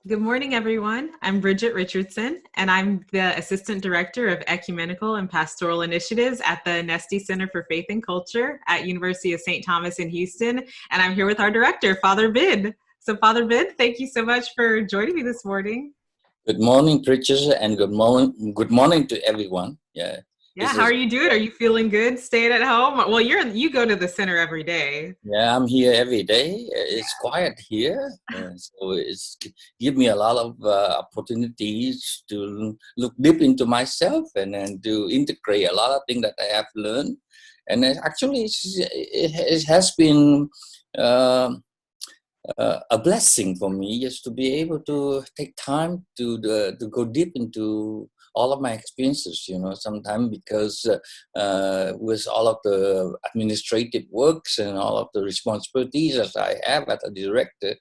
Good morning, everyone. I'm Bridget Richardson, and I'm the Assistant Director of Ecumenical and Pastoral Initiatives at the Nesty Center for Faith and Culture at University of St. Thomas in Houston. And I'm here with our director, Father Binh. So, Father Binh, thank you so much for joining me this morning. Good morning, preachers, and good morning to everyone. Yeah, how are you doing? Are you feeling good staying at home? Well, you go to the center every day. Yeah, I'm here every day. It's quiet here, so it's give me a lot of opportunities to look deep into myself and then to integrate a lot of things that I have learned. And it has been a blessing for me just to be able to take time to go deep into all of my experiences, sometimes because with all of the administrative works and all of the responsibilities that I have as a director,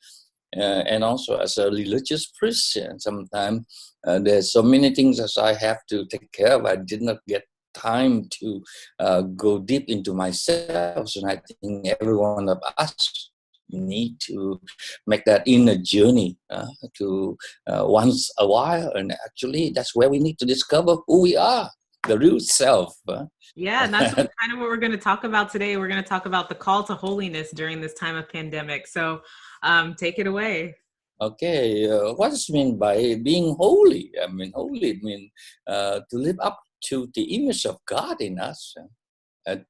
and also as a religious priest, and sometimes there's so many things that I have to take care of. I did not get time to go deep into myself, and I think every one of us need to make that inner journey to once a while, and actually that's where we need to discover who we are, the real self. Yeah, and that's kind of what we're going to talk about today. We're going to talk about the call to holiness during this time of pandemic. So take it away. Okay, what does it mean by being holy? I mean, holy means to live up to the image of God in us.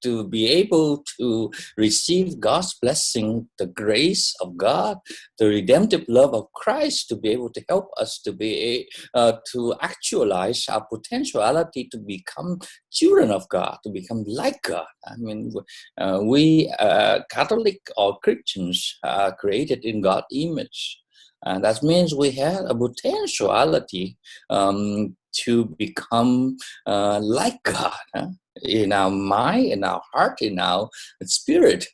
To be able to receive God's blessing, the grace of God, the redemptive love of Christ, to be able to help us to actualize our potentiality to become children of God, to become like God. I mean, we Catholic or Christians are created in God's image. And that means we have a potentiality to become like God. In our mind, in our heart, in our spirit.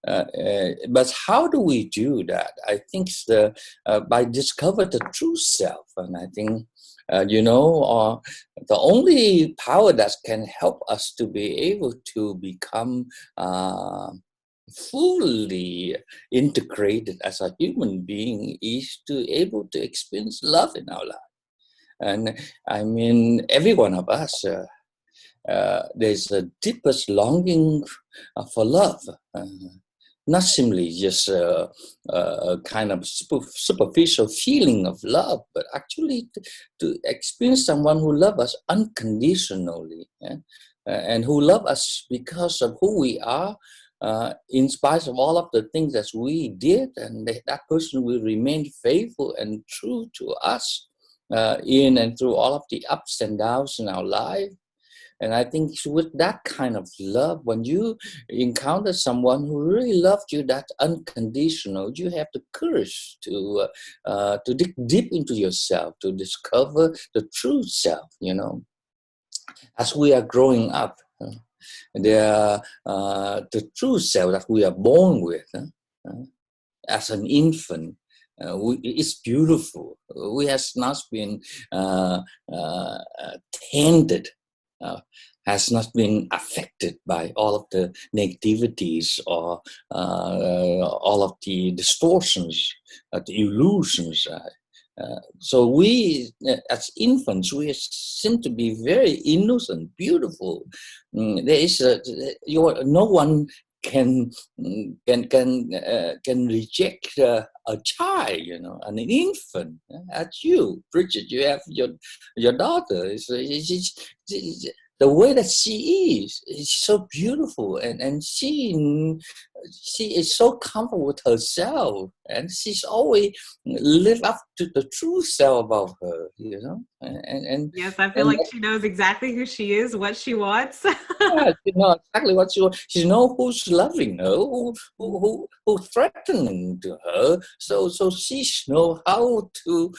But how do we do that? I think by discover the true self. And I think, the only power that can help us to be able to become fully integrated as a human being is to able to experience love in our life. And I mean, every one of us, there's a deepest longing for love, not simply just a kind of superficial feeling of love, but actually to experience someone who loves us unconditionally, and who loves us because of who we are, in spite of all of the things that we did, and that person will remain faithful and true to us in and through all of the ups and downs in our life. And I think with that kind of love, when you encounter someone who really loved you that unconditional, you have the courage to dig deep into yourself, to discover the true self, As we are growing up, the true self that we are born with, as an infant, it's beautiful. We have not been tended, has not been affected by all of the negativities or all of the distortions, the illusions. So we, as infants, we seem to be very innocent, beautiful. There is no one can reject a child, an infant. As you, Bridget, you have your daughter. The way that she is so beautiful, and she is so comfortable with herself, and she's always live up to the true self about her, And yes, I feel like she knows exactly who she is, what she wants. Yeah, she knows exactly what she wants. She knows who's loving her, who's threatening to her. So she knows how to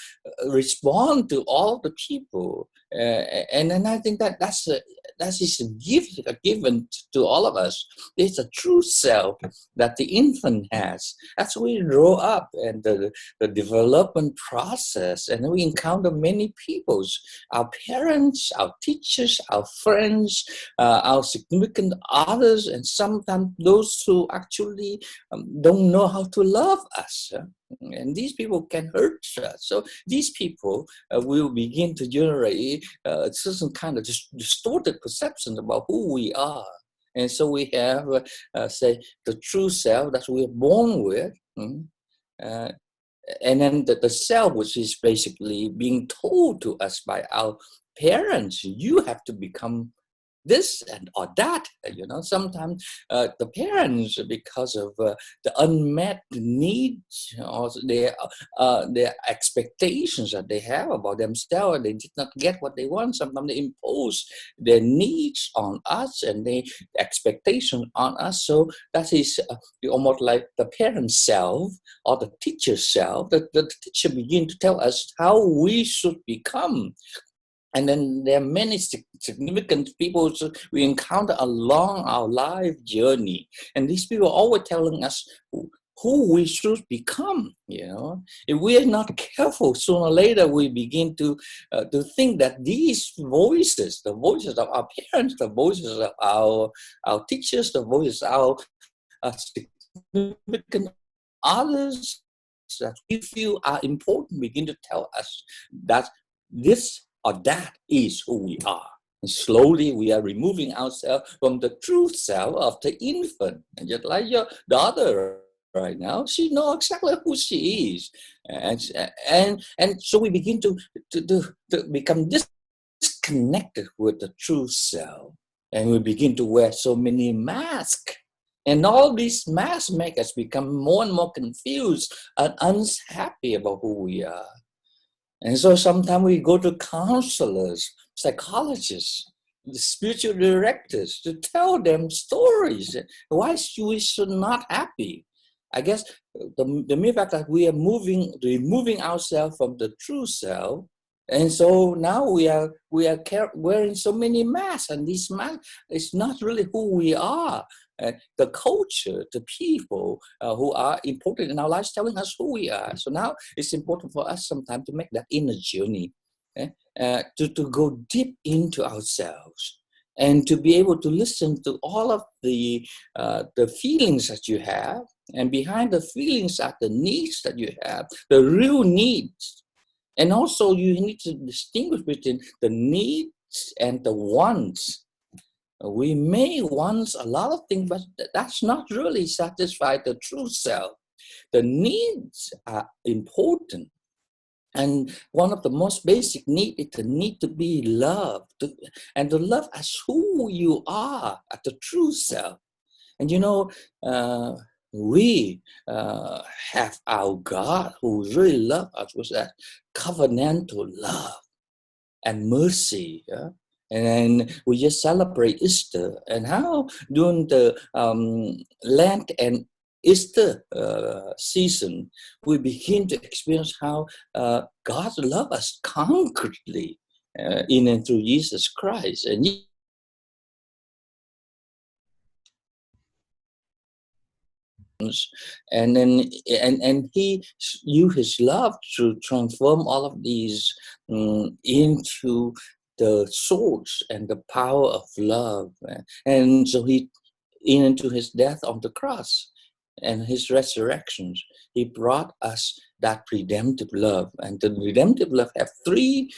respond to all the people. And then I think that is a gift given to all of us. It's a true self that the infant has. As we grow up and the development process, and we encounter many peoples, our parents, our teachers, our friends, our significant others, and sometimes those who actually don't know how to love us. And these people can hurt us. So these people will begin to generate certain kind of distorted perceptions about who we are. And so we have, say, the true self that we are born with. And then the self, which is basically being told to us by our parents, you have to become this and or that. Sometimes the parents, because of the unmet needs or their expectations that they have about themselves, they did not get what they want. Sometimes they impose their needs on us and their expectations on us. So that is almost like the parent self or the teacher self. The teacher begin to tell us how we should become. And then there are many significant people we encounter along our life journey. And these people are always telling us who we should become. If we are not careful, sooner or later we begin to think that these voices, the voices of our parents, the voices of our teachers, the voices of our significant others that we feel are important, begin to tell us that this or that is who we are. And slowly we are removing ourselves from the true self of the infant. And just like your daughter right now, she knows exactly who she is. And so we begin to become disconnected with the true self. And we begin to wear so many masks. And all these masks make us become more and more confused and unhappy about who we are. And so sometimes we go to counselors, psychologists, the spiritual directors to tell them stories. Why we should not happy? I guess the mere fact that we are removing ourselves from the true self. And so now we are wearing so many masks, and these masks is not really who we are. The culture, the people who are important in our lives telling us who we are. So now it's important for us sometimes to make that inner journey, to go deep into ourselves and to be able to listen to all of the feelings that you have. And behind the feelings are the needs that you have, the real needs. And also you need to distinguish between the needs and the wants. We may want a lot of things, but that's not really satisfy the true self. The needs are important. And one of the most basic needs is the need to be loved. And to love as who you are, as the true self. And we have our God who really loves us with that covenantal love and mercy. Yeah? And then we just celebrate Easter. And how during the Lent and Easter season, we begin to experience how God loves us concretely in and through Jesus Christ. And then he used his love to transform all of these into the source and the power of love. And so he, into his death on the cross and his resurrections, he brought us that redemptive love. And the redemptive love have three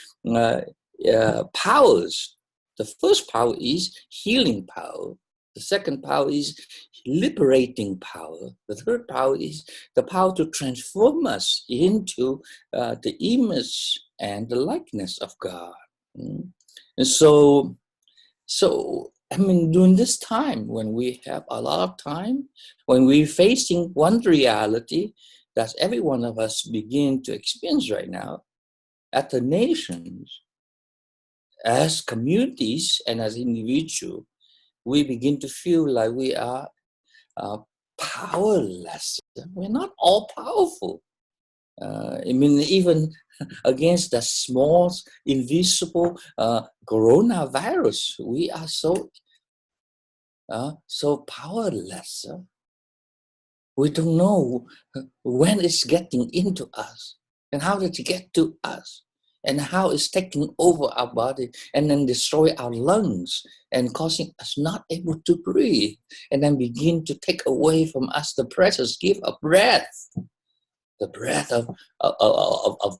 powers. The first power is healing power. The second power is liberating power. The third power is the power to transform us into the image and the likeness of God. And so I mean, during this time, when we have a lot of time, when we're facing one reality that every one of us begin to experience right now, at the nations, as communities and as individuals, we begin to feel like we are powerless. We're not all powerful. I mean, even against the small, invisible coronavirus, we are so powerless. We don't know when it's getting into us and how did it get to us, and how it's taking over our body and then destroy our lungs and causing us not able to breathe, and then begin to take away from us the precious gift of breath. the breath of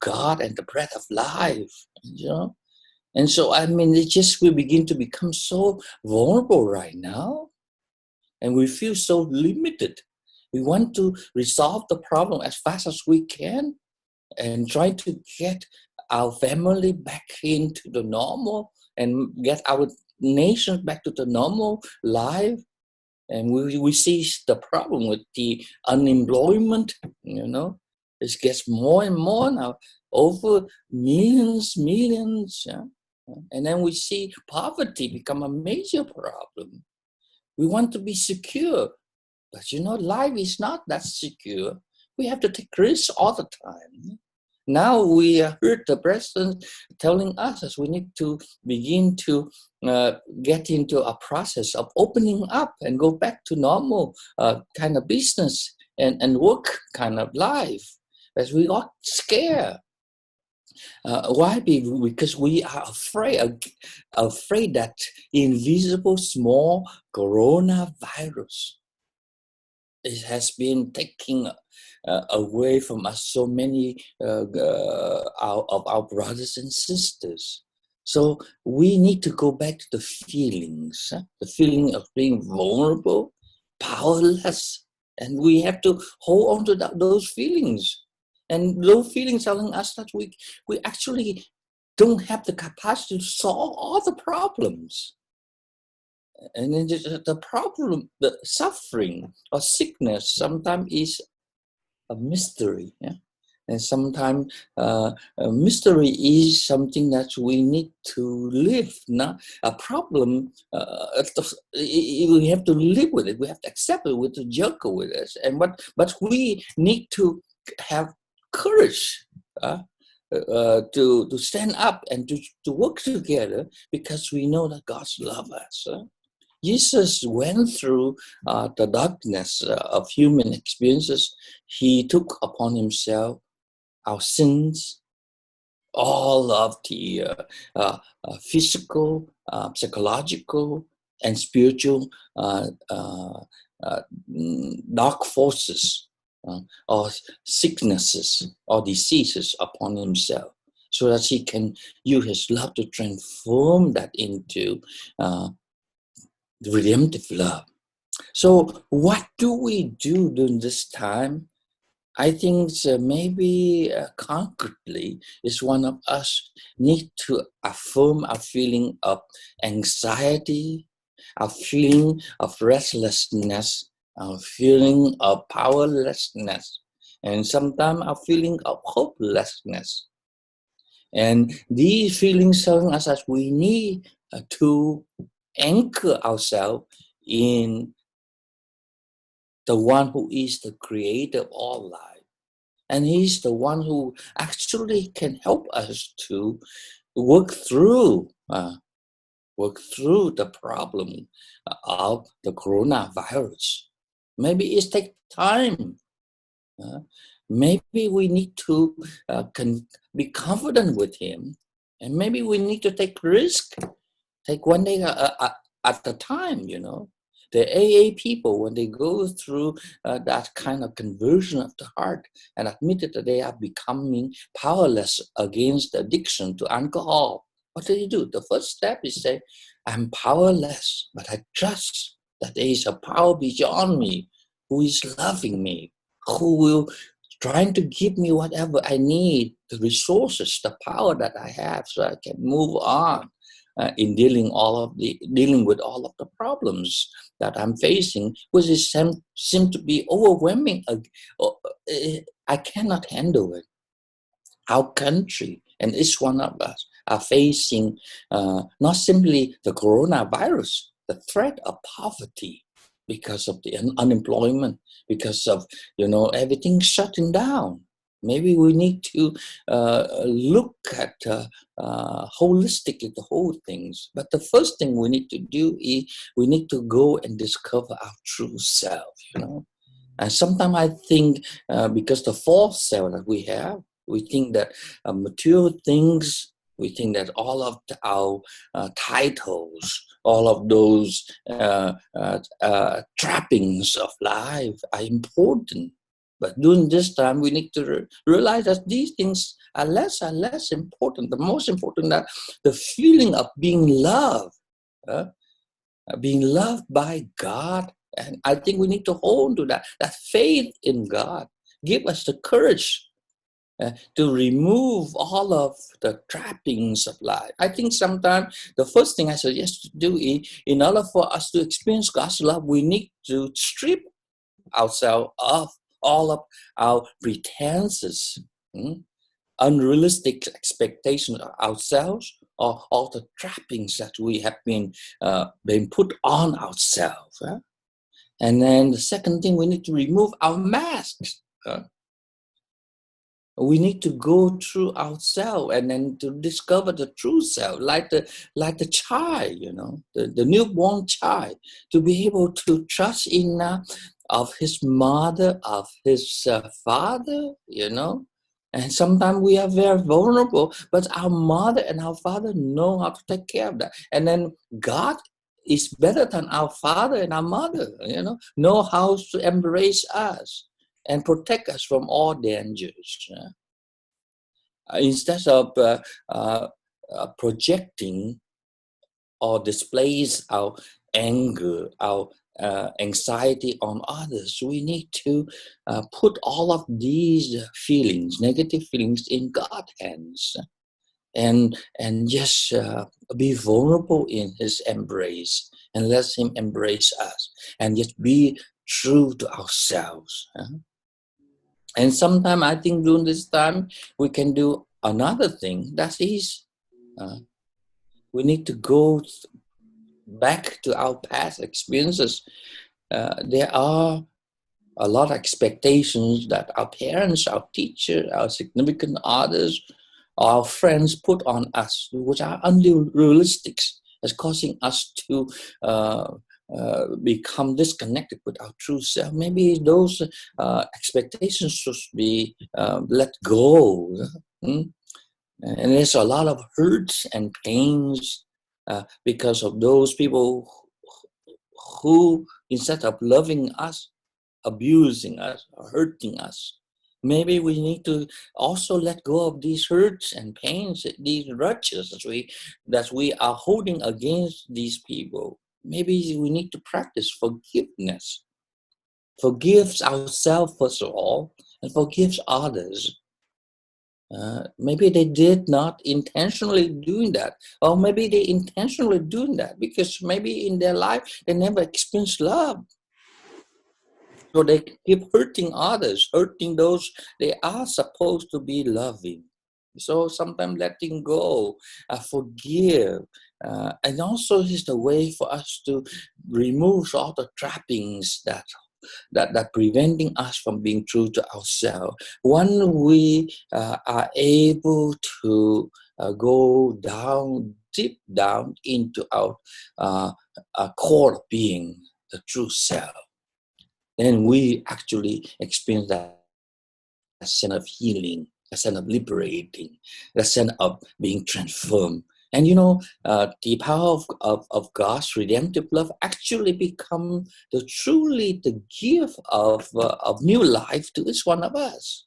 God and the breath of life, you know. And so, I mean, we begin to become so vulnerable right now, and we feel so limited. We want to resolve the problem as fast as we can and try to get our family back into the normal and get our nation back to the normal life. And we see the problem with the unemployment, you know. It gets more and more now, over millions. Yeah? And then we see poverty become a major problem. We want to be secure, but you know, life is not that secure. We have to take risks all the time. Now we heard the president telling us that we need to begin to get into a process of opening up and go back to normal kind of business and work kind of life. As we got scared. Why? Because we are afraid that invisible small coronavirus, it has been taking away from us so many of our brothers and sisters. So we need to go back to the feelings, the feeling of being vulnerable, powerless, and we have to hold on to those feelings. And those feelings telling us that we actually don't have the capacity to solve all the problems. And then the problem, the suffering or sickness sometimes is a mystery. Yeah? And sometimes a mystery is something that we need to live. Not a problem, we have to live with it. We have to accept it. We have to juggle with it. But we need to have courage to stand up and to work together, because we know that God's love us. Jesus went through the darkness of human experiences. He took upon himself our sins, all of the physical, psychological, and spiritual dark forces or sicknesses or diseases upon himself, so that he can use his love to transform that into the redemptive love. So what do we do during this time? I think maybe concretely is one of us need to affirm our feeling of anxiety, our feeling of restlessness, our feeling of powerlessness, and sometimes our feeling of hopelessness. And these feelings telling us that we need to anchor ourselves in the one who is the creator of all life. And he's the one who actually can help us to work through the problem of the coronavirus. Maybe it takes time. Maybe we need to be confident with him. And maybe we need to take risk. Take one day at a time, you know. The AA people, when they go through that kind of conversion of the heart and admitted that they are becoming powerless against addiction to alcohol, what do? The first step is say, I'm powerless, but I trust that there is a power beyond me who is loving me, who will trying to give me whatever I need, the resources, the power that I have, so I can move on in dealing with all of the problems that I'm facing, which seem to be overwhelming. I cannot handle it. Our country and each one of us are facing not simply the coronavirus, the threat of poverty because of the unemployment, because of everything shutting down. Maybe we need to look at holistically the whole things. But the first thing we need to do is we need to go and discover our true self, And sometimes I think because the false self that we have, we think that material things, we think that all of our titles, all of those trappings of life are important. But during this time, we need to realize that these things are less and less important. The most important that the feeling of being loved by God. And I think we need to hold to that faith in God. Give us the courage to remove all of the trappings of life. I think sometimes the first thing I suggest to do is, in order for us to experience God's love, we need to strip ourselves of all of our pretenses, unrealistic expectations of ourselves, or all the trappings that we have been put on ourselves. And then the second thing, we need to remove our masks. We need to go through ourselves and then to discover the true self, like the child, the newborn child, to be able to trust in of his mother, of his father, And sometimes we are very vulnerable, but our mother and our father know how to take care of that. And then God is better than our father and our mother, know how to embrace us and protect us from all dangers. Instead of projecting or displays our anger, our anxiety on others, we need to put all of these feelings, negative feelings, in God's hands, and just be vulnerable in His embrace, and let Him embrace us, and just be true to ourselves. And sometimes I think during this time we can do another thing. That is, we need to go back to our past experiences. There are a lot of expectations that our parents, our teachers, our significant others, our friends put on us, which are unrealistic, as causing us to become disconnected with our true self. Maybe those expectations should be let go. And there's a lot of hurts and pains because of those people who, instead of loving us, abusing us, or hurting us. Maybe we need to also let go of these hurts and pains, these grudges that we are holding against these people. Maybe we need to practice forgiveness. Forgive ourselves first of all, and forgive others. Maybe they did not intentionally doing that, or maybe they intentionally doing that because maybe in their life they never experienced love. So they keep hurting others, hurting those they are supposed to be loving. So sometimes letting go, forgive, and also is the way for us to remove all the trappings that preventing us from being true to ourselves. When we are able to go down, deep down into our core being, the true self, then we actually experience that sense of healing, a sense of liberating, a sense of being transformed. And the power of God's redemptive love actually become truly the gift of new life to each one of us.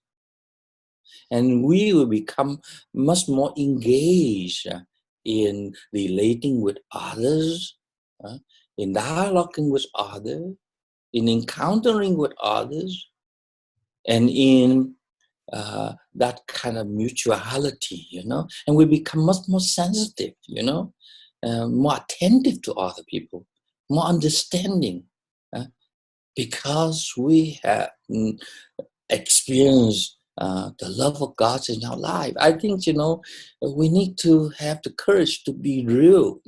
And we will become much more engaged in relating with others, in dialoguing with others, in encountering with others, and in that kind of mutuality, and we become much more sensitive, more attentive to other people, more understanding, because we have experienced the love of God in our life. I think, we need to have the courage to be real,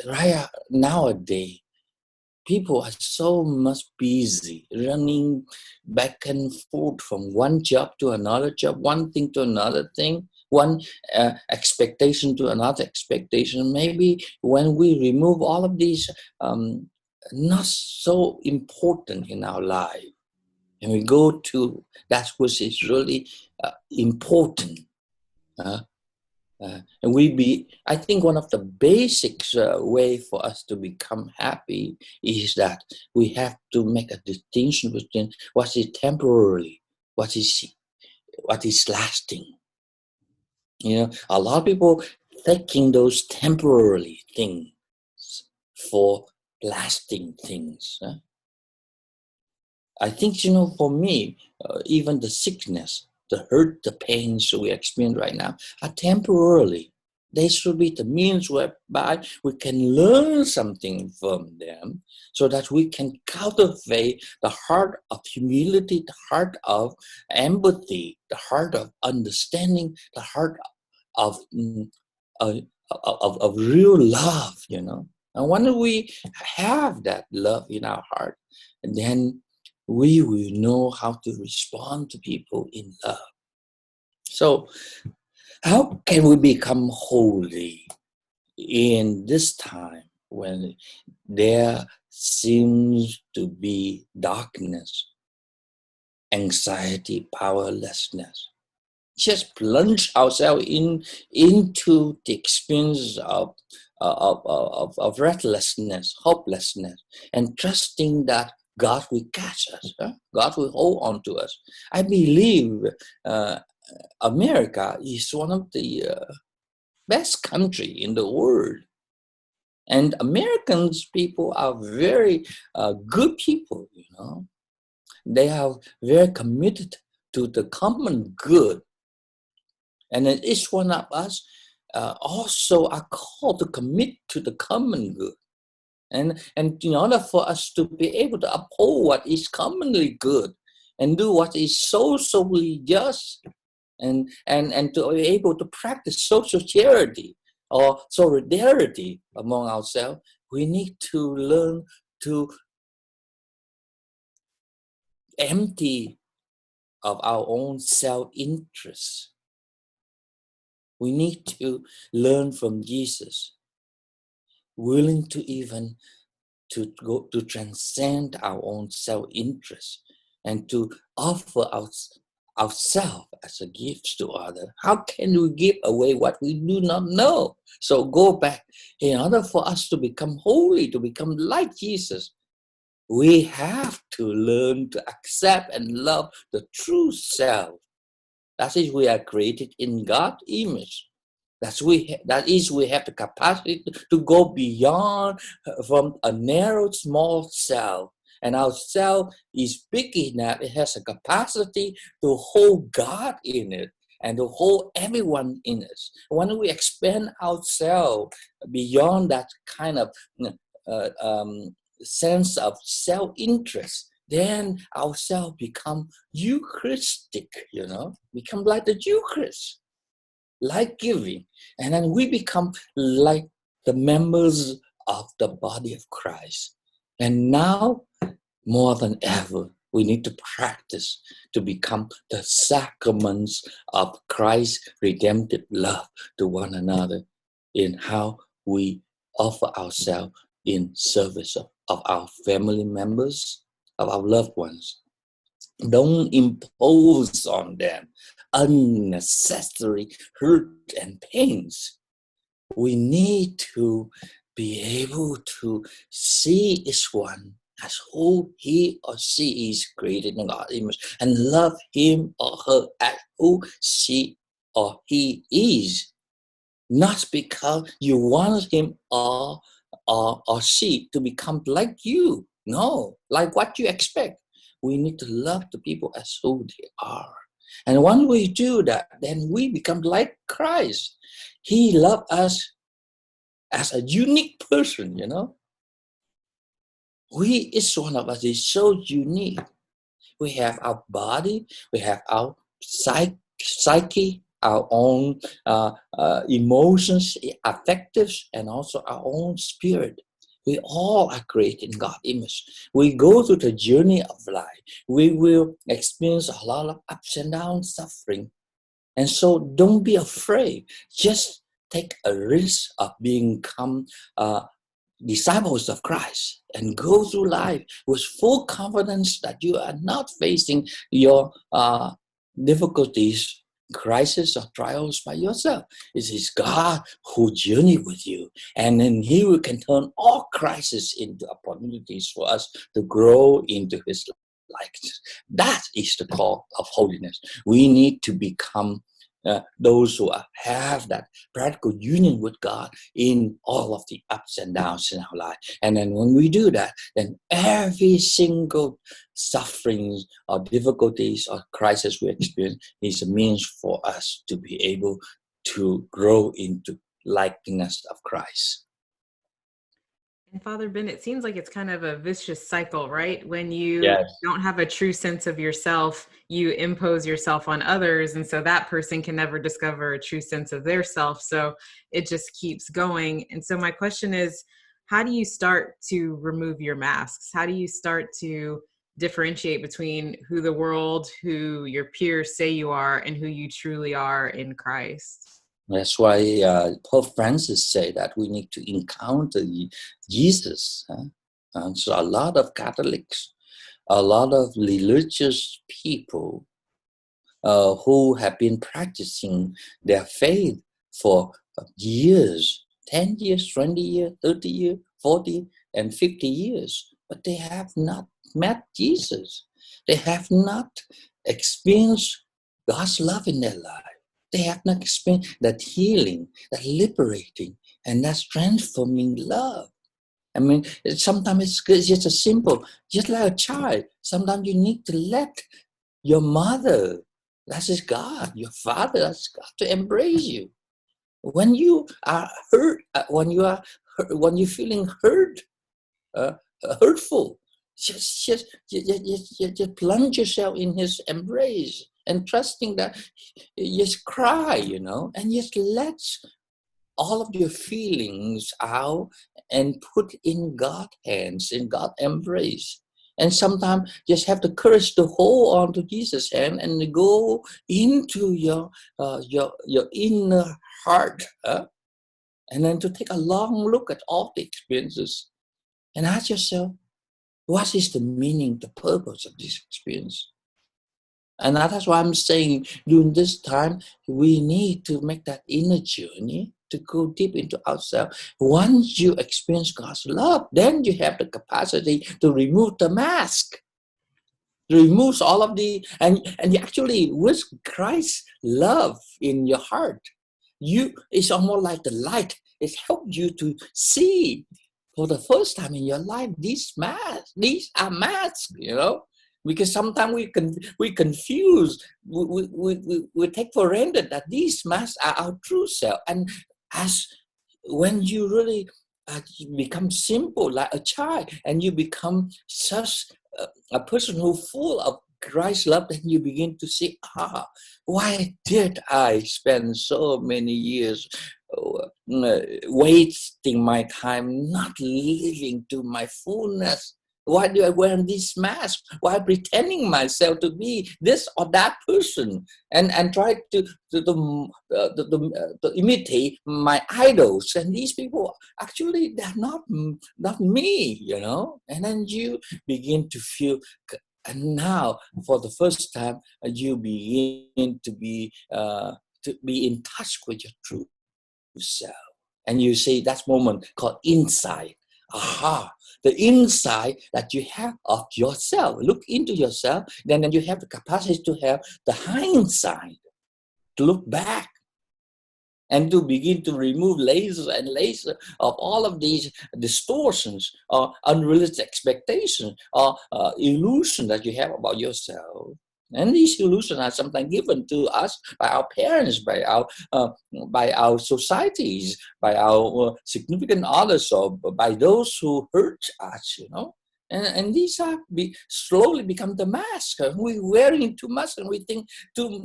right nowadays. People are so much busy running back and forth from one job to another job, one thing to another thing, one expectation to another expectation. Maybe when we remove all of these not so important in our life, and we go to that which is really important, I think one of the basics way for us to become happy is that we have to make a distinction between what is temporary, what is lasting. A lot of people taking those temporary things for lasting things. I think, for me, even the sickness, the hurt, the pains we experience right now are temporarily. They should be the means whereby we can learn something from them so that we can cultivate the heart of humility, the heart of empathy, the heart of understanding, the heart of, uh, of real love, And when we have that love in our heart, then we will know how to respond to people in love. So, how can we become holy in this time when there seems to be darkness, anxiety, powerlessness? Just plunge ourselves into the experience of restlessness, hopelessness, and trusting that God will catch us. God will hold on to us. I believe America is one of the best country in the world. And Americans people are very good people, They are very committed to the common good. And then each one of us also are called to commit to the common good. And in order for us to be able to uphold what is commonly good and do what is socially just and to be able to practice social charity or solidarity among ourselves, we need to learn to empty of our own self-interest. We need to learn from Jesus, willing to even to go to transcend our own self-interest and to offer ourselves as a gift to others. How can we give away what we do not know? So go back. In order for us to become holy, to become like Jesus, we have to learn to accept and love the true self. That is, we are created in God's image. That is, we have the capacity to go beyond from a narrow, small cell. And our cell is big enough, it has a capacity to hold God in it and to hold everyone in it. When we expand ourselves beyond that kind of sense of self-interest, then ourselves become Eucharistic, become like the Eucharist, like giving. And then we become like the members of the body of Christ. And now, more than ever, we need to practice to become the sacraments of Christ's redemptive love to one another in how we offer ourselves in service of our family members, of our loved ones. Don't impose on them unnecessary hurt and pains. We need to be able to see each one as who he or she is created in God's image and love him or her as who she or he is. Not because you want him or she to become like you. No, like what you expect. We need to love the people as who they are. And when we do that, then we become like Christ. He loved us as a unique person, Each one of us is so unique. We have our body, we have our psyche, our own emotions, affectives, and also our own spirit. We all are created in God's image. We go through the journey of life. We will experience a lot of ups and downs, suffering. And so don't be afraid. Just take a risk of become disciples of Christ and go through life with full confidence that you are not facing your difficulties crisis or trials by yourself. It is God who journey with you, and then He can turn all crises into opportunities for us to grow into His likeness. That is the call of holiness. We need to become those who have that practical union with God in all of the ups and downs in our life. And then when we do that, then every single suffering or difficulties or crisis we experience is a means for us to be able to grow into likeness of Christ. And Father Ben, it seems like it's kind of a vicious cycle, right? When you Yes. don't have a true sense of yourself, you impose yourself on others. And so that person can never discover a true sense of their self. So it just keeps going. And so my question is, how do you start to remove your masks? How do you start to differentiate between who the world, who your peers say you are, and who you truly are in Christ? That's why Pope Francis said that we need to encounter Jesus. And so a lot of Catholics, a lot of religious people who have been practicing their faith for years, 10 years, 20 years, 30 years, 40 and 50 years, but they have not met Jesus. They have not experienced God's love in their life. They have not experienced that healing, that liberating, and that transforming love. I mean, sometimes it's just a simple, just like a child. Sometimes you need to let your mother, that is God, your father, that's God, to embrace you. When you are hurt, when you're feeling hurt, hurtful, just plunge yourself in His embrace and trusting that, just cry, and just let all of your feelings out and put in God's hands, in God's embrace. And sometimes just have the courage to hold on to Jesus' hand and go into your inner heart, and then to take a long look at all the experiences and ask yourself, what is the meaning, the purpose of this experience? And that's why I'm saying during this time, we need to make that inner journey to go deep into ourselves. Once you experience God's love, then you have the capacity to remove the mask. Removes all of the, and actually with Christ's love in your heart, it's almost like the light. It helps you to see for the first time in your life, these are masks, because sometimes we confuse, we take for granted that these masks are our true self. And as when you really become simple like a child, and you become such a person who's full of Christ's love, then you begin to see, why did I spend so many years wasting my time, not living to my fullness? Why do I wear this mask? Why pretending myself to be this or that person, and try to imitate my idols? And these people, actually, they're not me, And then you begin to feel, and now for the first time, you begin to be in touch with your true self. And you see that moment called insight. The insight that you have of yourself. Look into yourself, then you have the capacity to have the hindsight, to look back and to begin to remove layers and layers of all of these distortions or unrealistic expectations or illusion that you have about yourself. And these illusions are sometimes given to us by our parents, by our societies, by our significant others, or by those who hurt us, And these are slowly become the mask. We're wearing too much, and we think too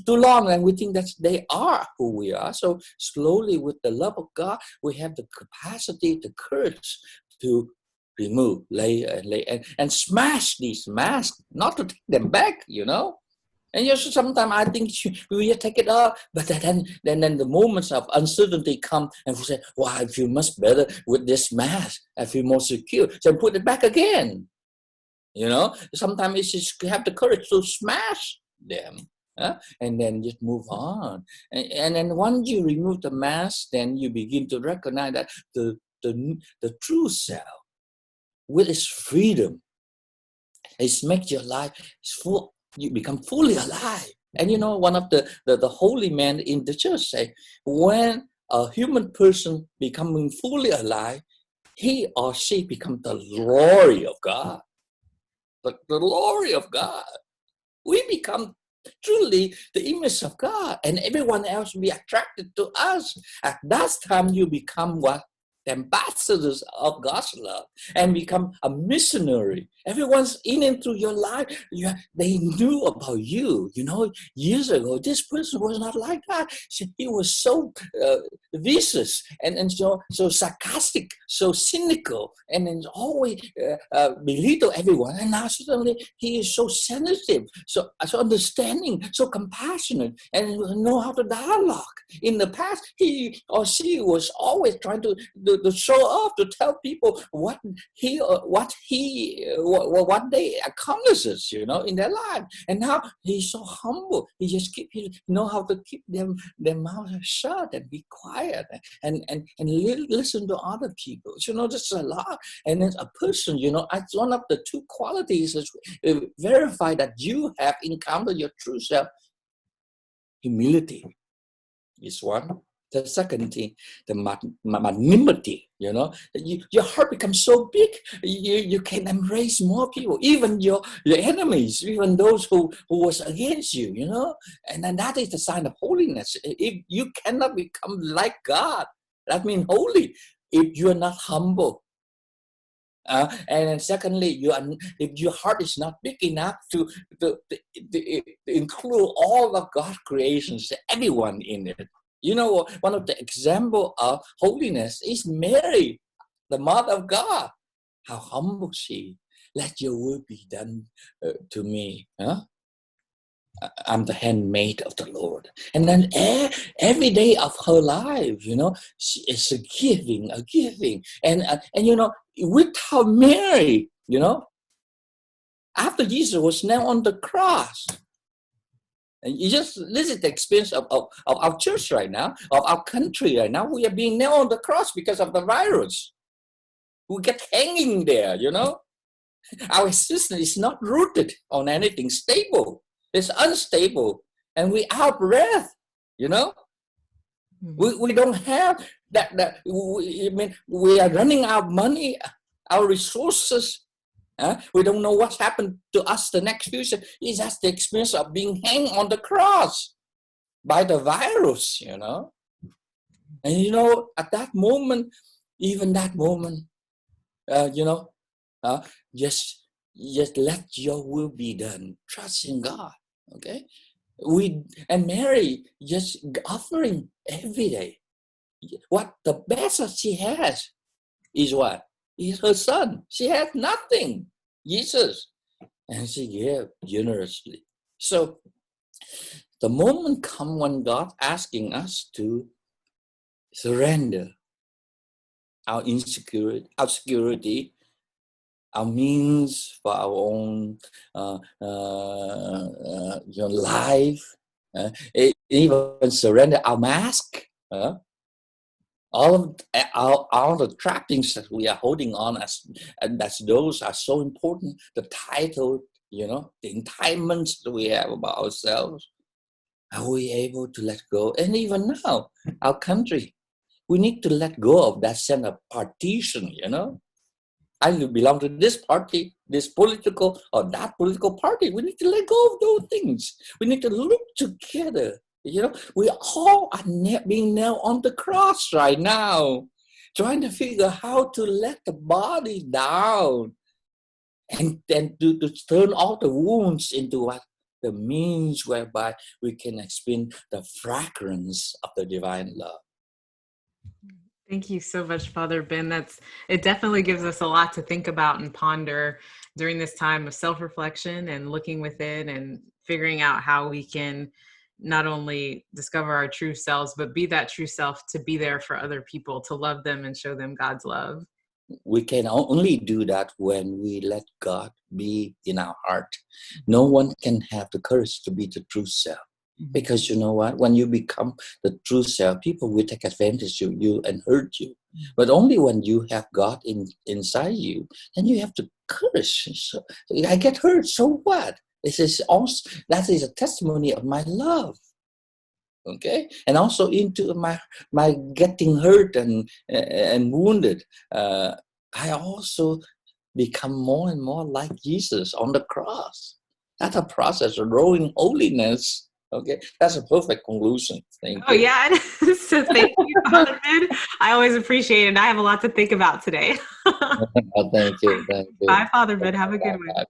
long, and we think that they are who we are. So slowly, with the love of God, we have the capacity, the courage to remove, lay and smash these masks, not to take them back, And sometimes I think we take it off, but then the moments of uncertainty come, and we say, I feel much better with this mask. I feel more secure. So put it back again. Sometimes it's just have the courage to smash them. and then just move on. And then once you remove the mask, then you begin to recognize that the true self, with its freedom, it makes your life full. You become fully alive. And you know, one of the holy men in the church say, when a human person becoming fully alive, he or she becomes the glory of God. The glory of God. We become truly the image of God, and everyone else will be attracted to us. At that time, you become what? The ambassadors of God's love, and become a missionary. Everyone's in and through your life. They knew about you. You know, years ago, this person was not like that. He was so vicious and so sarcastic, so cynical, and then always belittle everyone. And now suddenly he is so sensitive, so understanding, so compassionate, and know how to dialogue. In the past, he or she was always trying to show off, to tell people what they accomplishes, you know, in their life. And now he's so humble. He know how to keep their mouth shut and be quiet and listen to other people. You know, there's a lot. And as a person, you know, it's one of the two qualities that verify that you have encountered your true self. Humility is one. The second thing, the magnanimity, you know, your heart becomes so big, you can embrace more people, even your enemies, even those who was against you, you know, and then that is the sign of holiness. If you cannot become like God, that means holy, if you are not humble. And then secondly, if your heart is not big enough to include all of God's creations, everyone in it. You know, one of the example of holiness is Mary, the mother of God. How humble she. Let your will be done to me. I'm the handmaid of the Lord. And then every day of her life, you know, she is a giving. And you know, without Mary, you know, after Jesus was nailed on the cross, and this is the experience of our church right now, of our country right now. We are being nailed on the cross because of the virus. We get hanging there, you know. Our existence is not rooted on anything stable. It's unstable. And we out of breath, you know. We don't have that. We are running out of money, our resources. We don't know what's happened to us the next future. It's just the experience of being hanged on the cross by the virus, you know. And you know, at that moment, even that moment, you know, just let your will be done. Trust in God. Okay. And Mary just offering every day. What the best that she has is what? Is her son. She has nothing. Jesus. And she gave generously. So the moment comes when God asking us to surrender our insecurity, our security, our means for our own life, even surrender our mask. All the trappings that we are holding on as those are so important. The title, you know, the entitlements that we have about ourselves. Are we able to let go? And even now, our country, we need to let go of that sense of partition, you know. I belong to this party, this political or that political party. We need to let go of those things. We need to look together. You know, we all are being nailed on the cross right now, trying to figure out how to let the body down and then to turn all the wounds into what? The means whereby we can experience the fragrance of the divine love. Thank you so much, Father Binh. It definitely gives us a lot to think about and ponder during this time of self-reflection and looking within and figuring out how we can not only discover our true selves, but be that true self to be there for other people, to love them and show them God's love. we can only do that when we let God be in our heart. No one can have the courage to be the true self. Because you know what? When you become the true self, people will take advantage of you and hurt you. But only when you have God inside you, then you have the courage. So, I get hurt, so what? This is also, that is a testimony of my love. Okay, and also into my getting hurt and wounded. I also become more and more like Jesus on the cross. That's a process of growing holiness. Okay, that's a perfect conclusion. Thank Oh, you. yeah. So thank you, Father Binh. I always appreciate it. And I have a lot to think about today. Thank you. Thank you. Bye, Father Binh. Have a good one. Bye.